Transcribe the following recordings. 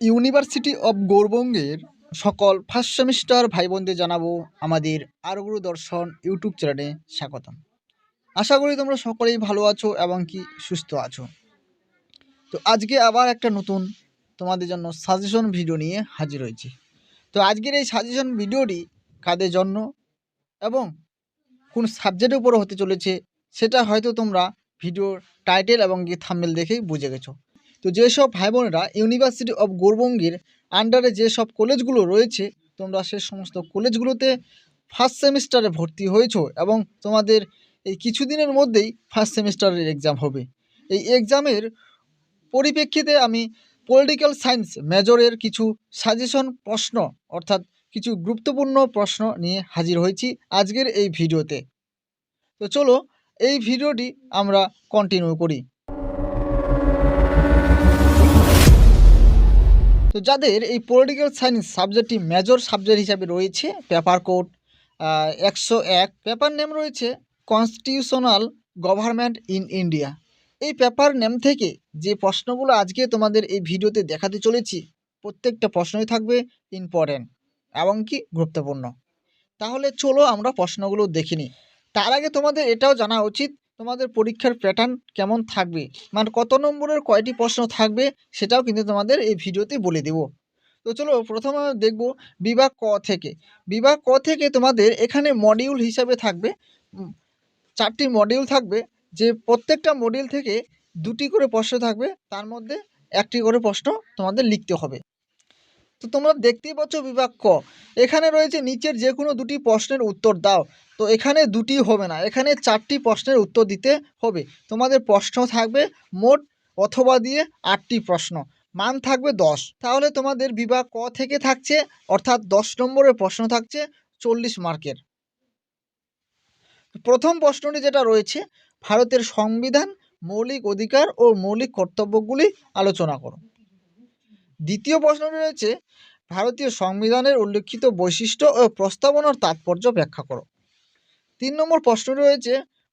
University of গৌড়বঙ্গের সকল first semester ভাই বোনদের জানাবো আমাদের আরগুরু দর্শন ইউটিউব চ্যানেলে স্বাগতম। আশা করি তোমরা সকলেই ভালো আছো এবং কি সুস্থ আছো। তো আজকে আবার একটা নতুন তোমাদের জন্য সাজেশন ভিডিও নিয়ে হাজির হয়েছি। তো আজকের এই সাজেশন ভিডিওটি কাদের জন্য এবং কোন সাবজেক্টের উপর হতে চলেছে সেটা হয়তো তোমরা ভিডিওর টাইটেল এবং কি থাম্বনেল দেখেই বুঝে গেছো। তো যেসব ভাই বোনেরা ইউনিভার্সিটি অব গৌড়বঙ্গের আন্ডারে যেসব কলেজগুলো রয়েছে তোমরা সে সমস্ত কলেজগুলোতে ফার্স্ট সেমিস্টারে ভর্তি হয়েছো এবং তোমাদের এই কিছুদিনের মধ্যেই ফার্স্ট সেমিস্টারের এক্সাম হবে। এই এক্সামের পরিপ্রেক্ষিতে আমি পলিটিক্যাল সায়েন্স মেজরের কিছু সাজেশন প্রশ্ন অর্থাৎ কিছু গুরুত্বপূর্ণ প্রশ্ন নিয়ে হাজির হয়েছি আজকের এই ভিডিওতে। তো চলো এই ভিডিওটি আমরা কন্টিনিউ করি। তো যাদের এই পলিটিক্যাল সায়েন্স সাবজেক্টটি মেজর সাবজেক্ট হিসাবে রয়েছে পেপার কোড 101, পেপার নেম রয়েছে কনস্টিটিউশনাল গভর্নমেন্ট ইন ইন্ডিয়া। এই পেপার নেম থেকে যে প্রশ্নগুলো আজকে তোমাদের এই ভিডিওতে দেখাতে চলেছি প্রত্যেকটা প্রশ্নই থাকবে ইম্পর্টেন্ট এবং কি গুরুত্বপূর্ণ। তাহলে চলো আমরা প্রশ্নগুলো দেখে নিই। তার আগে তোমাদের এটাও জানা উচিত তোমাদের পরীক্ষার প্যাটার্ন কেমন থাকবে, মানে কত নম্বরের কয়টি প্রশ্ন থাকবে সেটাও কিন্তু তোমাদের এই ভিডিওতে বলে দেব। তো চলো প্রথমে দেখব বিভাগ ক থেকে। বিভাগ ক থেকে তোমাদের এখানে মডিউল হিসাবে থাকবে 4টি মডিউল থাকবে, যে প্রত্যেকটা মডিউল থেকে 2টি করে প্রশ্ন থাকবে, তার মধ্যে 1টি করে প্রশ্ন তোমাদের লিখতে হবে। তো তোমরা দেখতেই পাচ্ছ বিভাগ ক, এখানে রয়েছে নিচের যে কোনো 2টি প্রশ্নের উত্তর দাও। তো এখানে 2টি হবে না, এখানে 4টি প্রশ্নের উত্তর দিতে হবে। তোমাদের প্রশ্ন থাকবে মোট অথবা দিয়ে 8টি প্রশ্ন, মান থাকবে 10। তাহলে তোমাদের বিভাগ ক থেকে থাকছে অর্থাৎ 10 নম্বরের প্রশ্ন থাকছে 40 মার্কের। প্রথম প্রশ্নটি যেটা রয়েছে, ভারতের সংবিধান, মৌলিক অধিকার ও মৌলিক কর্তব্যগুলি আলোচনা করো। দ্বিতীয় প্রশ্নটি রয়েছে, ভারতীয় সংবিধানের উল্লেখিত বৈশিষ্ট্য ও প্রস্তাবনার তাৎপর্য ব্যাখ্যা করো। 3 নম্বর প্রশ্নটি রয়েছে,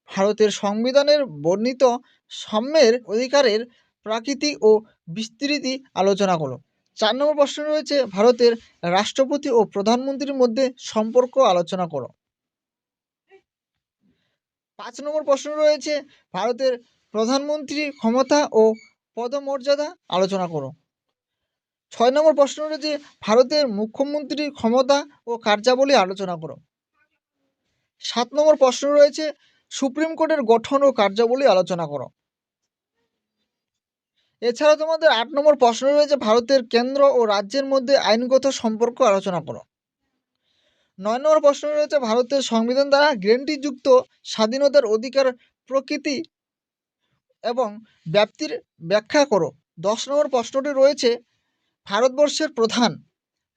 ভারতের সংবিধানের বর্ণিত সাম্যের অধিকারের প্রাকৃতি ও বিস্তৃতি আলোচনা করো। 4 নম্বর প্রশ্ন রয়েছে, ভারতের রাষ্ট্রপতি ও প্রধানমন্ত্রীর মধ্যে সম্পর্ক আলোচনা করো। 5 নম্বর প্রশ্ন রয়েছে, ভারতের প্রধানমন্ত্রীর ক্ষমতা ও পদমর্যাদা আলোচনা করো। 6 নম্বর প্রশ্ন রয়েছে, ভারতের মুখ্যমন্ত্রীর ক্ষমতা ও কার্যাবলী আলোচনা করো। 7 নম্বর প্রশ্ন রয়েছে, সুপ্রিম কোর্টের গঠন ও কার্যাবলী আলোচনা করো। এছাড়া তোমাদের 8 নম্বর প্রশ্ন রয়েছে, ভারতের কেন্দ্র ও রাজ্যের মধ্যে আইনগত সম্পর্ক আলোচনা করো। 9 নম্বর প্রশ্ন রয়েছে, ভারতের সংবিধান দ্বারা গ্যারান্টিযুক্ত স্বাধীনতার অধিকার প্রকৃতি এবং ব্যাপ্তির ব্যাখ্যা করো। 10 নম্বর প্রশ্নটি রয়েছে, ভারতবর্ষের প্রধান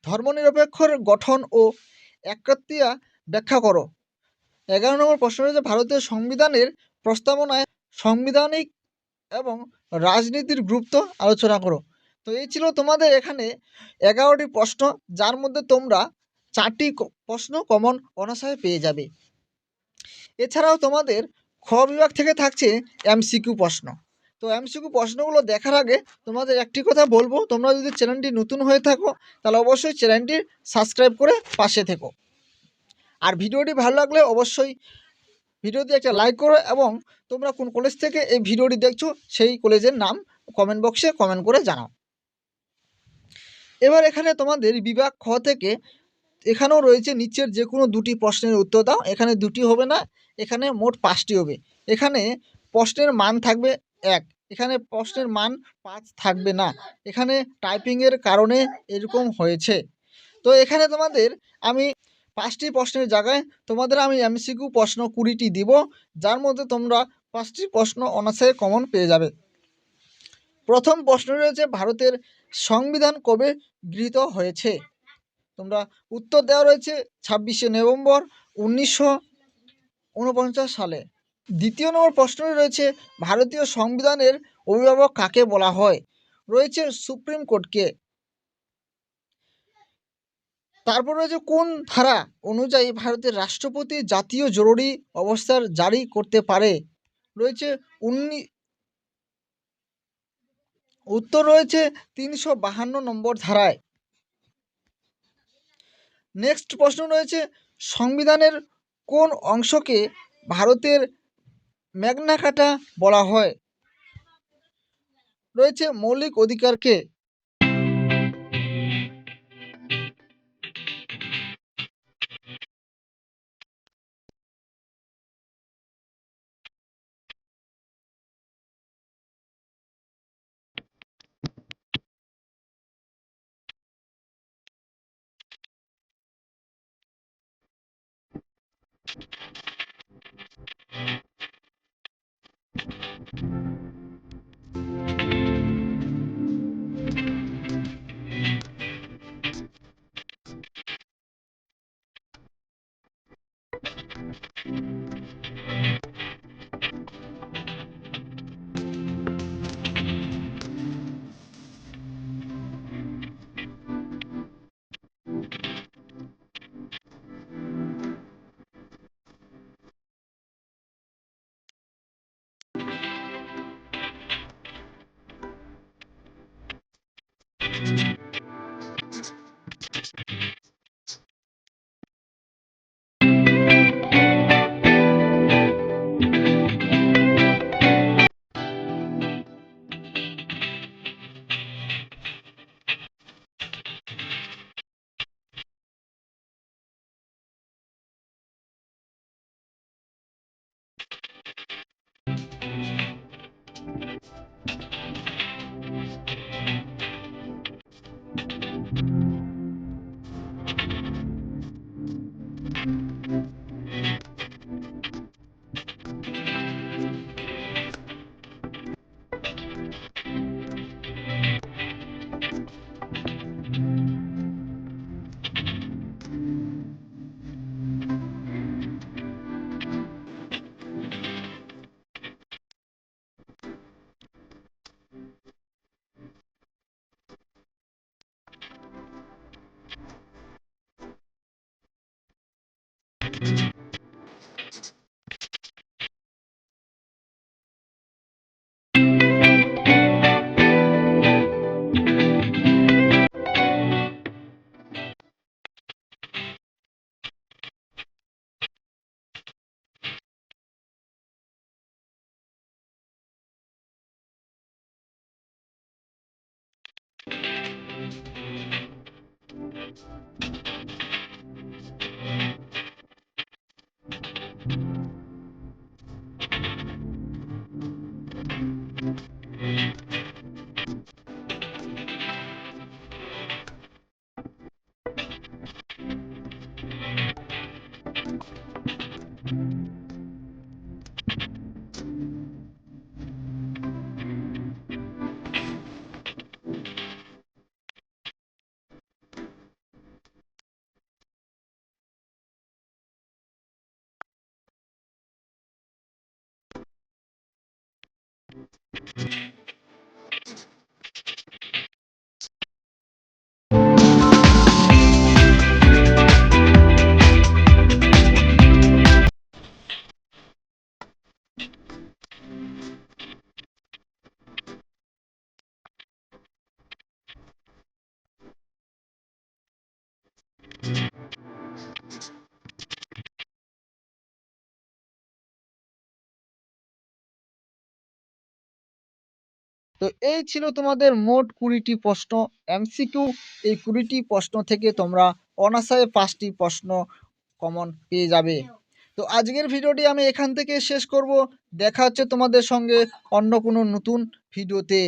ধর্মনিরপেক্ষর গঠন ও একাত্মীয়া ব্যাখ্যা করো। 11 নম্বর প্রশ্ন রয়েছে, ভারতের সংবিধানের প্রস্তাবনায় সাংবিধানিক এবং রাজনীতির গুরুত্ব আলোচনা করো। তো এই ছিল তোমাদের এখানে 11টি প্রশ্ন, যার মধ্যে তোমরা 4টি প্রশ্ন কমন অনায়াসে পেয়ে যাবে। এছাড়াও তোমাদের খ বিভাগ থেকে থাকছে এমসিকিউ প্রশ্ন। তো এমসিকিউ প্রশ্নগুলো দেখার আগে তোমাদের একটি কথা বলবো, তোমরা যদি চ্যানেলটি নতুন হয়ে থাকো তাহলে অবশ্যই চ্যানেলটি সাবস্ক্রাইব করে পাশে থেকো। আর ভিডিওটি ভালো লাগলে অবশ্যই ভিডিওতে একটা লাইক করো এবং তোমরা কোন কলেজ থেকে এই ভিডিওটি দেখছো সেই কলেজের নাম কমেন্ট বক্সে কমেন্ট করে জানাও। এবার এখানে তোমাদের বিভাগ খ থেকে এখানেও রয়েছে নিচের যে কোনো 2টি প্রশ্নের উত্তর দাও। এখানে 2টি হবে না, এখানে মোট 5টি হবে। এখানে প্রশ্নের মান থাকবে 1, এখানে প্রশ্নের মান 5 থাকবে না, এখানে টাইপিংয়ের কারণে এরকম হয়েছে। তো এখানে তোমাদের আমি 5টি প্রশ্নের জায়গায় তোমাদের আমি এমসিকিউ প্রশ্ন 20টি দিব, যার মধ্যে তোমরা 5টি প্রশ্ন অনায়াসে কমন পেয়ে যাবে। প্রথম প্রশ্ন রয়েছে, ভারতের সংবিধান কবে গৃহীত হয়েছে? তোমরা উত্তর দেওয়া রয়েছে 26শে নভেম্বর 1949 সালে। দ্বিতীয় নম্বর প্রশ্নটি রয়েছে, ভারতীয় সংবিধানের অভিভাবক কাকে বলা হয়? রয়েছে সুপ্রিম কোর্টকে। তারপর রয়েছে, কোন ধারা অনুযায়ী ভারতের রাষ্ট্রপতি জাতীয় জরুরি অবস্থার জারি করতে পারে? রয়েছে উত্তর রয়েছে 352 নম্বর ধারায়। নেক্সট প্রশ্ন রয়েছে, সংবিধানের কোন অংশকে ভারতের ম্যাগনা কার্টা বলা হয়? রয়েছে মৌলিক অধিকারকে। তো এই ছিল তোমাদের মোট 20টি প্রশ্ন এমসিকিউ। এই 20টি প্রশ্ন থেকে তোমরা অনায়াসে 5টি প্রশ্ন কমন পেয়ে যাবে। তো আজকের ভিডিওটি আমি এখান থেকে শেষ করব। দেখা হচ্ছে তোমাদের সঙ্গে অন্য কোনো নতুন ভিডিওতে।